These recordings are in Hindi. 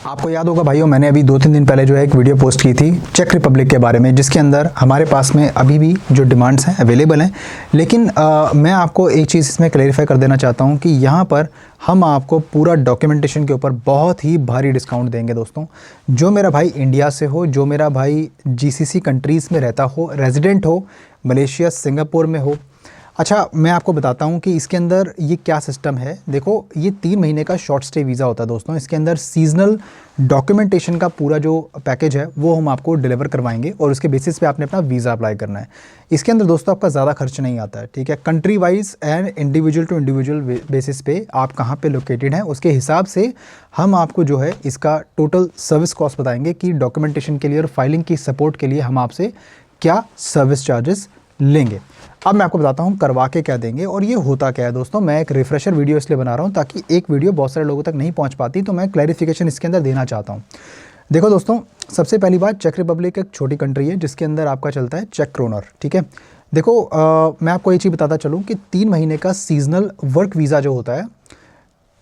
आपको याद होगा भाइयों, मैंने अभी 2-3 दिन पहले जो है एक वीडियो पोस्ट की थी चेक रिपब्लिक के बारे में, जिसके अंदर हमारे पास में अभी भी जो डिमांड्स हैं अवेलेबल हैं। लेकिन मैं आपको एक चीज़ इसमें क्लैरिफाई कर देना चाहता हूं कि यहाँ पर हम आपको पूरा डॉक्यूमेंटेशन के ऊपर बहुत ही भारी डिस्काउंट देंगे दोस्तों। जो मेरा भाई इंडिया से हो, जो मेरा भाई जीसीसी कंट्रीज़ में रहता हो, रेजिडेंट हो, मलेशिया सिंगापुर में हो। अच्छा, मैं आपको बताता हूँ कि इसके अंदर ये क्या सिस्टम है। देखो, ये 3 महीने का शॉर्ट स्टे वीज़ा होता है दोस्तों। इसके अंदर सीजनल डॉक्यूमेंटेशन का पूरा जो पैकेज है वो हम आपको डिलीवर करवाएंगे और उसके बेसिस पे आपने अपना वीज़ा अप्लाई करना है। इसके अंदर दोस्तों आपका ज़्यादा खर्च नहीं आता है, ठीक है। Country wise and individual to individual basis पे आप कहाँ पे लोकेटेड हैं उसके हिसाब से हम आपको जो है इसका टोटल सर्विस कॉस्ट बताएंगे कि डॉक्यूमेंटेशन के लिए और फाइलिंग की सपोर्ट के लिए हम आपसे क्या सर्विस चार्जेस लेंगे। अब मैं आपको बताता हूँ करवा के क्या देंगे और ये होता क्या है दोस्तों। मैं एक रिफ्रेशर वीडियो इसलिए बना रहा हूँ ताकि एक वीडियो बहुत सारे लोगों तक नहीं पहुँच पाती, तो मैं क्लैरिफिकेशन इसके अंदर देना चाहता हूँ। देखो दोस्तों, सबसे पहली बात, चेक रिपब्लिक एक छोटी कंट्री है जिसके अंदर आपका चलता है चेक क्रोनर, ठीक है। देखो, मैं आपको ये चीज़ बताता चलूँ कि 3 महीने का सीजनल वर्क वीज़ा जो होता है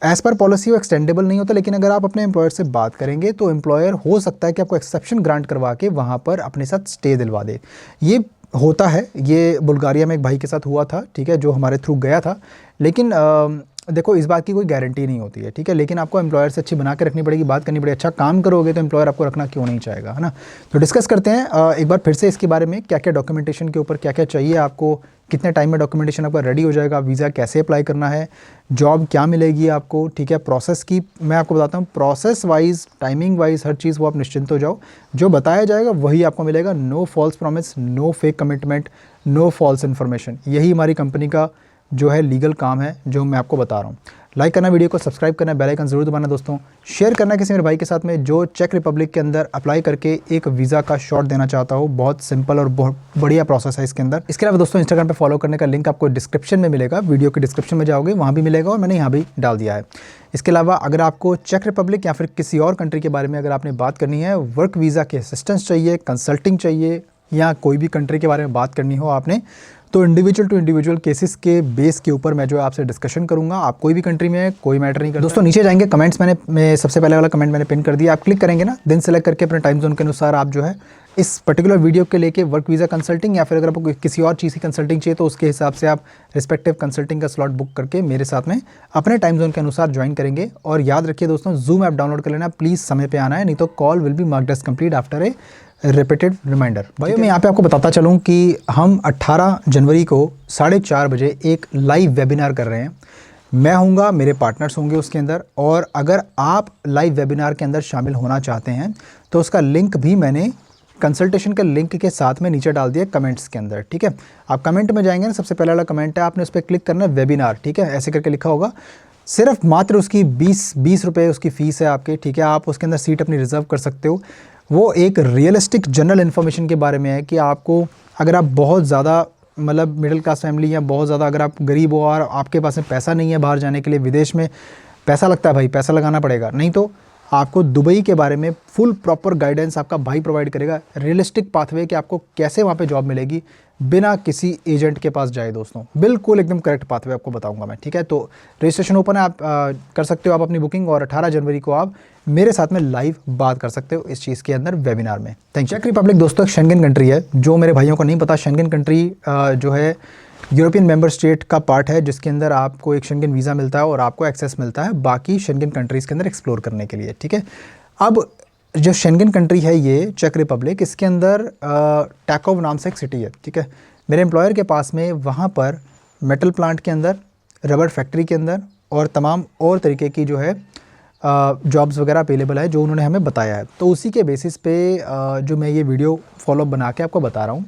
एज़ पर पॉलिसी वो एक्सटेंडेबल नहीं होता, लेकिन अगर आप अपने एम्प्लॉयर से बात करेंगे तो एम्प्लॉयर हो सकता है कि आपको एक्सेप्शन ग्रांट करवा के वहाँ पर अपने साथ स्टे दिलवा दे। ये होता है, ये बुल्गारिया में एक भाई के साथ हुआ था, ठीक है, जो हमारे थ्रू गया था। लेकिन देखो, इस बात की कोई गारंटी नहीं होती है, ठीक है। लेकिन आपको एम्प्लॉयर से अच्छी बना के रखनी पड़ेगी, बात करनी पड़ेगी। अच्छा काम करोगे तो एम्प्लॉयर आपको रखना क्यों नहीं चाहेगा, है ना। तो डिस्कस करते हैं एक बार फिर से इसके बारे में, क्या क्या डॉक्यूमेंटेशन के ऊपर क्या क्या चाहिए आपको, कितने टाइम में डॉक्यूमेंटेशन आपका रेडी हो जाएगा, वीज़ा कैसे अप्लाई करना है, जॉब क्या मिलेगी आपको, ठीक है। प्रोसेस की मैं आपको बताता हूँ, प्रोसेस वाइज, टाइमिंग वाइज, हर चीज़ वो आप निश्चिंत हो जाओ। जो बताया जाएगा वही आपको मिलेगा। No false promise, no fake commitment, no false information. यही हमारी कंपनी का जो है लीगल काम है जो मैं आपको बता रहा हूँ। लाइक करना, वीडियो को सब्सक्राइब करना, बेल आइकन ज़रूर दबाना दोस्तों। शेयर करना किसी मेरे भाई के साथ में जो चेक रिपब्लिक के अंदर अप्लाई करके एक वीज़ा का शॉट देना चाहता हो। बहुत सिंपल और बहुत बढ़िया प्रोसेस है इसके अंदर। इसके अलावा दोस्तों, इंस्टाग्राम पे फॉलो करने का लिंक आपको डिस्क्रिप्शन में मिलेगा, वीडियो के डिस्क्रिप्शन में जाओगे वहाँ भी मिलेगा और मैंने यहाँ भी डाल दिया है। इसके अलावा अगर आपको चेक रिपब्लिक या फिर किसी और कंट्री के बारे में अगर आपने बात करनी है, वर्क वीज़ा के असिस्टेंस चाहिए, कंसल्टिंग चाहिए, या कोई भी कंट्री के बारे में बात करनी हो आपने, तो इंडिविजुअल टू इंडिविजुअल केसेस के बेस के ऊपर मैं जो है आपसे डिस्कशन करूंगा। आप कोई भी कंट्री में है, कोई मैटर नहीं करता। दोस्तों नीचे जाएंगे, कमेंट्स मैं सबसे पहले वाला कमेंट मैंने पिन कर दिया, आप क्लिक करेंगे ना, दिन सेलेक्ट करके अपने टाइम जोन के अनुसार आप जो है इस पर्टिकुलर वीडियो के लेके वर्क वीज़ा कंसल्टिंग या फिर अगर आपको किसी और चीज़ की कंसल्टिंग चाहिए तो उसके हिसाब से आप रिस्पेक्टिव कंसल्टिंग का स्लॉट बुक करके मेरे साथ में अपने टाइम जोन के अनुसार ज्वाइन करेंगे। और याद रखिए दोस्तों, जूम ऐप डाउनलोड कर लेना, प्लीज़ समय पे आना है, नहीं तो call will be marked as complete after a repeated reminder. भाई मैं यहाँ पे आपको बताता चलूँ कि हम 18 जनवरी को 4:30 बजे एक लाइव वेबिनार कर रहे हैं। मैं हूँगा, मेरे पार्टनर्स होंगे उसके अंदर, और अगर आप लाइव वेबिनार के अंदर शामिल होना चाहते हैं तो उसका लिंक भी मैंने कंसल्टेशन के लिंक के साथ में नीचे डाल दिया कमेंट्स के अंदर, ठीक है। आप कमेंट में जाएंगे ना, सबसे पहला वाला कमेंट है, आपने उस पर क्लिक करना है वेबिनार, ठीक है, ऐसे करके लिखा होगा। सिर्फ मात्र उसकी 20 रुपये उसकी फ़ीस है आपके, ठीक है। आप उसके अंदर सीट अपनी रिजर्व कर सकते हो। वो एक रियलिस्टिक जनरल इन्फॉर्मेशन के बारे में है कि आपको, अगर आप बहुत ज़्यादा मतलब मिडिल क्लास फैमिली या बहुत ज़्यादा अगर आप गरीब हो और आपके पास में पैसा नहीं है बाहर जाने के लिए, विदेश में पैसा लगता है भाई, पैसा लगाना पड़ेगा, नहीं तो आपको दुबई के बारे में फुल प्रॉपर गाइडेंस आपका भाई प्रोवाइड करेगा। रियलिस्टिक पाथवे कि आपको कैसे वहाँ पे जॉब मिलेगी बिना किसी एजेंट के पास जाए दोस्तों, बिल्कुल एकदम करेक्ट पाथवे आपको बताऊंगा मैं, ठीक है। तो रजिस्ट्रेशन ओपन है, आप कर सकते हो आप अपनी बुकिंग, और 18 जनवरी को आप मेरे साथ में लाइव बात कर सकते हो इस चीज़ के अंदर वेबिनार में। Thank you. चेक रिपब्लिक दोस्तों एक शेंगन कंट्री है, जो मेरे भाइयों को नहीं पता। शेंगन कंट्री जो है यूरोपियन मेंबर स्टेट का पार्ट है, जिसके अंदर आपको एक शेंगन वीज़ा मिलता है और आपको एक्सेस मिलता है बाकी शेंगन कंट्रीज़ के अंदर एक्सप्लोर करने के लिए, ठीक है। अब जो शेंगन कंट्री है ये चेक रिपब्लिक, इसके अंदर टैकोव नाम से एक सिटी है, ठीक है। मेरे एम्प्लॉयर के पास में वहाँ पर मेटल प्लांट के अंदर, रबर फैक्ट्री के अंदर और तमाम और तरीके की जो है जॉब्स वगैरह अवेलेबल है जो उन्होंने हमें बताया है। तो उसी के बेसिस पे जो मैं ये वीडियो फॉलोअप बना के आपको बता रहा हूँ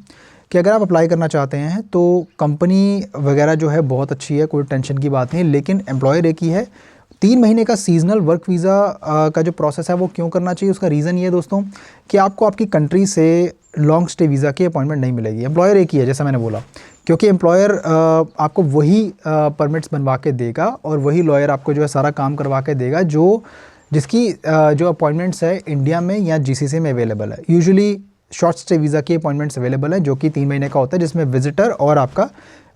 कि अगर आप अप्लाई करना चाहते हैं तो कंपनी वगैरह जो है बहुत अच्छी है, कोई टेंशन की बात नहीं है, लेकिन एम्प्लॉयर एक ही है। 3 महीने का सीजनल वर्क वीज़ा का जो प्रोसेस है वो क्यों करना चाहिए, उसका रीज़न ये है दोस्तों कि आपको आपकी कंट्री से लॉन्ग स्टे वीज़ा की अपॉइंटमेंट नहीं मिलेगी। एम्प्लॉयर एक ही है, जैसा मैंने बोला, क्योंकि एम्प्लॉयर आपको वही परमिट्स बनवा के देगा और वही लॉयर आपको जो है सारा काम करवा के देगा जिसकी जो अपॉइंटमेंट्स है इंडिया में या जीसीसी में अवेलेबल है। यूजुअली शॉर्ट स्टे वीज़ा की अपॉइंटमेंट्स अवेलेबल है जो कि 3 महीने का होता है, जिसमें विजिटर और आपका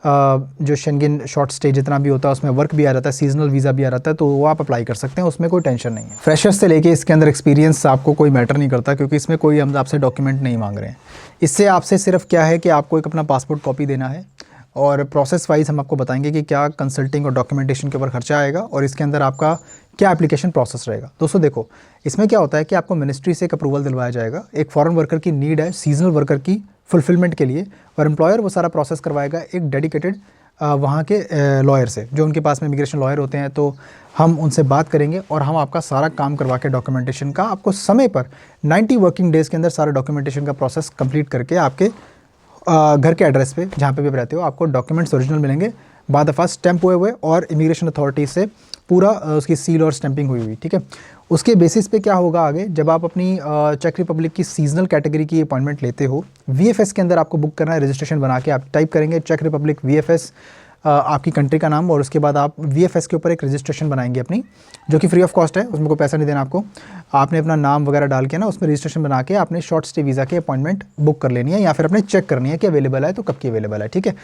जो शेंगेन शॉर्ट स्टे जितना भी होता है उसमें वर्क भी आ जाता है, सीजनल वीज़ा भी आ जाता है, तो वो आप अप्लाई कर सकते हैं, उसमें कोई टेंशन नहीं है। फ्रेशर्स से लेके इसके अंदर एक्सपीरियंस आपको कोई मैटर नहीं करता, क्योंकि इसमें कोई हम आपसे डॉक्यूमेंट नहीं मांग रहे हैं। इससे आपसे सिर्फ क्या है कि आपको एक अपना पासपोर्ट कॉपी देना है, और प्रोसेस वाइज हम आपको बताएंगे कि क्या कंसल्टिंग और डॉक्यूमेंटेशन के ऊपर खर्चा आएगा और इसके अंदर आपका क्या एप्लीकेशन प्रोसेस रहेगा। दोस्तों देखो, इसमें क्या होता है कि आपको मिनिस्ट्री से एक अप्रूवल दिलवाया जाएगा। एक फॉरेन वर्कर की नीड है सीजनल वर्कर की फुलफिलमेंट के लिए, और एम्प्लॉयर वो सारा प्रोसेस करवाएगा एक डेडिकेटेड वहाँ के लॉयर से, जो उनके पास में इमिग्रेशन लॉयर होते हैं। तो हम उनसे बात करेंगे और हम आपका सारा काम करवा के डॉक्यूमेंटेशन का आपको समय पर 90 वर्किंग डेज़ के अंदर सारा डॉक्यूमेंटेशन का प्रोसेस कंप्लीट करके आपके घर के एड्रेस पे जहाँ पे भी आप रहते हो आपको डॉक्यूमेंट्स ओरिजिनल मिलेंगे, बाद दफ़ा स्टैंप हुए और इमिग्रेशन अथॉरिटी से पूरा उसकी सील और स्टैंपिंग हुई हुई, ठीक है। उसके बेसिस पे क्या होगा आगे, जब आप अपनी चेक रिपब्लिक की सीजनल कैटेगरी की अपॉइंटमेंट लेते हो, वीएफएस के अंदर आपको बुक करना है, रजिस्ट्रेशन बना के आप टाइप करेंगे चेक रिपब्लिक वीएफएस, आपकी कंट्री का नाम, और उसके बाद आप वीएफएस के ऊपर एक रजिस्ट्रेशन बनाएंगे अपनी, जो कि फ्री ऑफ कॉस्ट है, उसमें कोई पैसा नहीं देना आपको। आपने अपना नाम वगैरह डाल के ना उसमें रजिस्ट्रेशन बना के आपने शॉर्ट स्टे वीज़ा की अपॉइंटमेंट बुक कर लेनी है, या फिर अपने चेक करनी है कि अवेलेबल है तो कब की अवेलेबल है, ठीक है।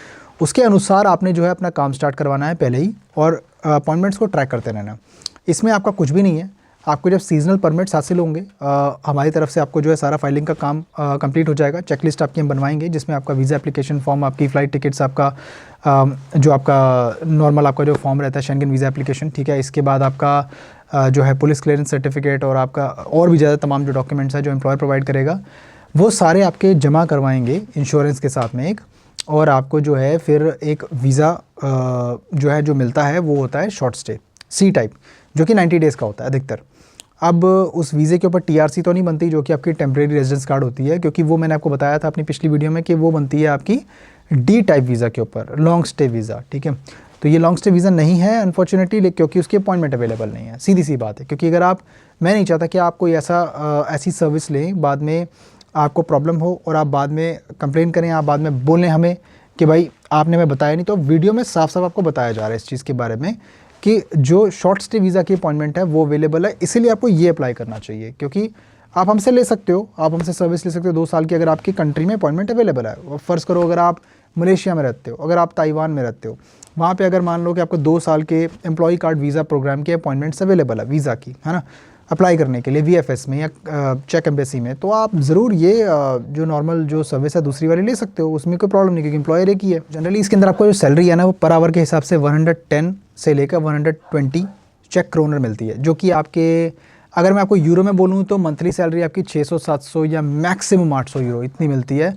उसके अनुसार आपने जो है अपना काम स्टार्ट करवाना है पहले ही, और अपॉइंटमेंट्स को ट्रैक करते रहना। इसमें आपका कुछ भी नहीं है, आपको जब सीजनल परमिट्स हासिल होंगे हमारी तरफ से आपको जो है सारा फाइलिंग का काम कंप्लीट हो जाएगा। चेकलिस्ट आपकी हम बनवाएंगे, जिसमें आपका वीज़ा एप्लीकेशन फॉर्म, आपकी फ़्लाइट टिकट्स, आपका जो आपका नॉर्मल आपका जो फॉर्म रहता है शेंगेन वीज़ा एप्लीकेशन, ठीक है। इसके बाद आपका जो है पुलिस क्लियरेंस सर्टिफिकेट और आपका और भी ज़्यादा तमाम जो डॉक्यूमेंट्स हैं जो एम्प्लॉयर प्रोवाइड करेगा, वो सारे आपके जमा करवाएंगे इंश्योरेंस के साथ में एक, और आपको जो है फिर एक वीज़ा जो है जो मिलता है वो होता है शॉर्ट स्टे सी टाइप, जो कि 90 डेज़ का होता है अधिकतर। अब उस वीज़े के ऊपर टीआरसी तो नहीं बनती, जो कि आपकी टेम्परेरी रेजिडेंस कार्ड होती है, क्योंकि वो मैंने आपको बताया था अपनी पिछली वीडियो में कि वो बनती है आपकी डी टाइप वीज़ा के ऊपर, लॉन्ग स्टे वीज़ा, ठीक है। तो ये लॉन्ग स्टे वीज़ा नहीं है अनफॉर्चुनेटली, क्योंकि उसकी अपॉइंटमेंट अवेलेबल नहीं है, सीधी सी बात है। क्योंकि अगर आप, मैं नहीं चाहता कि आप कोई ऐसी सर्विस लें बाद में आपको प्रॉब्लम हो और आप बाद में कंप्लेन करें, आप बाद में बोलें हमें कि भाई आपने हमें बताया नहीं। तो वीडियो में साफ साफ आपको बताया जा रहा है इस चीज़ के बारे में कि जो शॉर्ट स्टे वीज़ा की अपॉइंटमेंट है वो अवेलेबल है, इसीलिए आपको ये अप्लाई करना चाहिए। क्योंकि आप हमसे ले सकते हो, आप हमसे सर्विस ले सकते हो 2 साल की, अगर आपकी कंट्री में अपॉइंटमेंट अवेलेबल है। फ़र्ज़ करो अगर आप मलेशिया में रहते हो, अगर आप ताइवान में रहते हो, वहाँ पे अगर मान लो कि आपको 2 साल के एम्प्लॉय कार्ड वीज़ा प्रोग्राम के अपॉइंटमेंट्स अवेलेबल है वीज़ा की, है ना, अप्लाई करने के लिए वीएफएस में या चेक एम्बेसी में, तो आप ज़रूर ये जो नॉर्मल जो सर्विस है दूसरी वाली ले सकते हो, उसमें कोई प्रॉब्लम नहीं, क्योंकि एम्प्लॉयर एक ही है। जनरली इसके अंदर आपको जो सैलरी है ना वो पर आवर के हिसाब से 110 से लेकर 120 चेक क्रोनर मिलती है, जो कि आपके, अगर मैं आपको यूरो में बोलूँ तो मंथली सैलरी आपकी 600-700 या मैक्सिमम 800 यूरो इतनी मिलती है,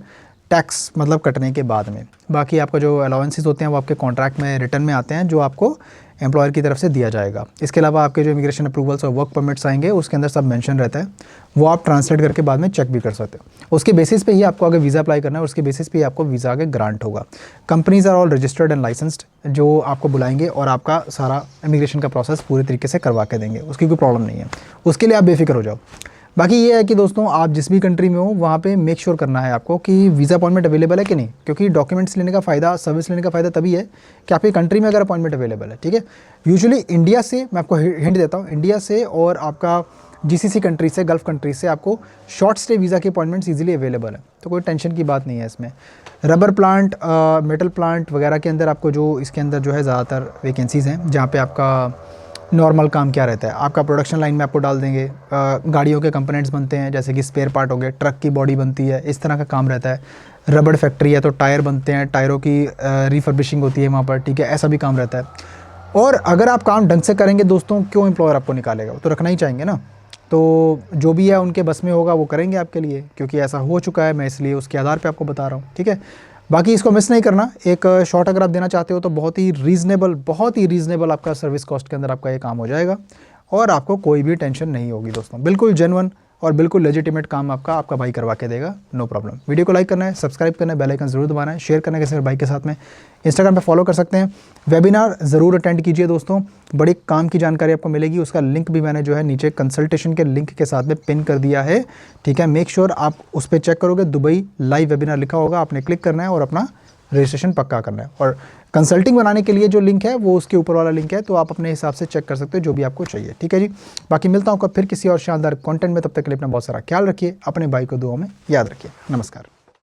टैक्स मतलब कटने के बाद में। बाकी आपका जो अलाउंसेस होते हैं वो आपके कॉन्ट्रैक्ट में रिटर्न में आते हैं, जो आपको एम्प्लॉयर की तरफ से दिया जाएगा। इसके अलावा आपके जो इमिग्रेशन अप्रूवल्स और वर्क परमिट्स आएंगे उसके अंदर सब मेंशन रहता है, वो आप ट्रांसलेट करके बाद में चेक भी कर सकते हो। उसके बेसिस पे ही आपको अगर वीज़ा अप्लाई करना है, उसके बेसिस पे ही आपको वीज़ा आगे ग्रांट होगा। Companies are all registered and licensed, जो आपको बुलाएंगे और आपका सारा इमिग्रेशन का प्रोसेस पूरे तरीके से करवा के देंगे, उसकी कोई प्रॉब्लम नहीं है, उसके लिए आप बेफिक्र हो जाओ। बाकी ये है कि दोस्तों आप जिस भी कंट्री में हो वहाँ पे मेक श्योर करना है आपको कि वीज़ा अपॉइंटमेंट अवेलेबल है कि नहीं, क्योंकि डॉक्यूमेंट्स लेने का फ़ायदा, सर्विस लेने का फ़ायदा तभी है कि आपकी कंट्री में अगर अपॉइंटमेंट अवेलेबल है, ठीक है। यूजुअली इंडिया से, मैं आपको हिंट देता हूँ, इंडिया से और आपका जीसीसी कंट्री से, गल्फ़ कंट्री से आपको शॉर्ट स्टे वीज़ा की अपॉइंटमेंट्स ईजिली अवेलेबल है, तो कोई टेंशन की बात नहीं है इसमें। रबर प्लांट, मेटल प्लांट वगैरह के अंदर आपको जो इसके अंदर जो है ज़्यादातर वैकेंसीज़ हैं, जहाँ पे आपका नॉर्मल काम क्या रहता है, आपका प्रोडक्शन लाइन में आपको डाल देंगे, गाड़ियों के कंपोनेंट्स बनते हैं, जैसे कि स्पेयर पार्ट हो गए, ट्रक की बॉडी बनती है, इस तरह का काम रहता है। रबड़ फैक्ट्री है तो टायर बनते हैं, टायरों की रिफर्बिशिंग होती है वहाँ पर, ठीक है, ऐसा भी काम रहता है। और अगर आप काम ढंग से करेंगे दोस्तों, क्यों एम्प्लॉयर आपको निकालेगा, वो तो रखना ही चाहेंगे ना। तो जो भी है उनके बस में होगा वो करेंगे आपके लिए, क्योंकि ऐसा हो चुका है, मैं इसलिए उसके आधार पे आपको बता रहा हूँ, ठीक है। बाकी इसको मिस नहीं करना। एक शॉर्ट अगर आप देना चाहते हो तो बहुत ही रीज़नेबल आपका सर्विस कॉस्ट के अंदर आपका ये काम हो जाएगा, और आपको कोई भी टेंशन नहीं होगी दोस्तों। बिल्कुल जेन्युइन और बिल्कुल लेजिटिमेट काम आपका भाई करवा के देगा, नो प्रॉब्लम। वीडियो को लाइक करना है, सब्सक्राइब करना है, बेल आइकन ज़रूर दबाना है, शेयर करना है किसी भाई के साथ में, इंस्टाग्राम पे फॉलो कर सकते हैं। वेबिनार ज़रूर अटेंड कीजिए दोस्तों, बड़ी काम की जानकारी आपको मिलेगी। उसका लिंक भी मैंने जो है नीचे कंसल्टेशन के लिंक के साथ में पिन कर दिया है, ठीक है। मेक श्योर आप उस पर चेक करोगे, दुबई लाइव वेबिनार लिखा होगा, आपने क्लिक करना है और अपना रजिस्ट्रेशन पक्का करना है। और कंसल्टिंग बनाने के लिए जो लिंक है वो उसके ऊपर वाला लिंक है, तो आप अपने हिसाब से चेक कर सकते हो जो भी आपको चाहिए, ठीक है जी। बाकी मिलता हूँ फिर किसी और शानदार कंटेंट में, तब तक के लिए अपना बहुत सारा ख्याल रखिए, अपने भाई को दुआ में याद रखिए। नमस्कार।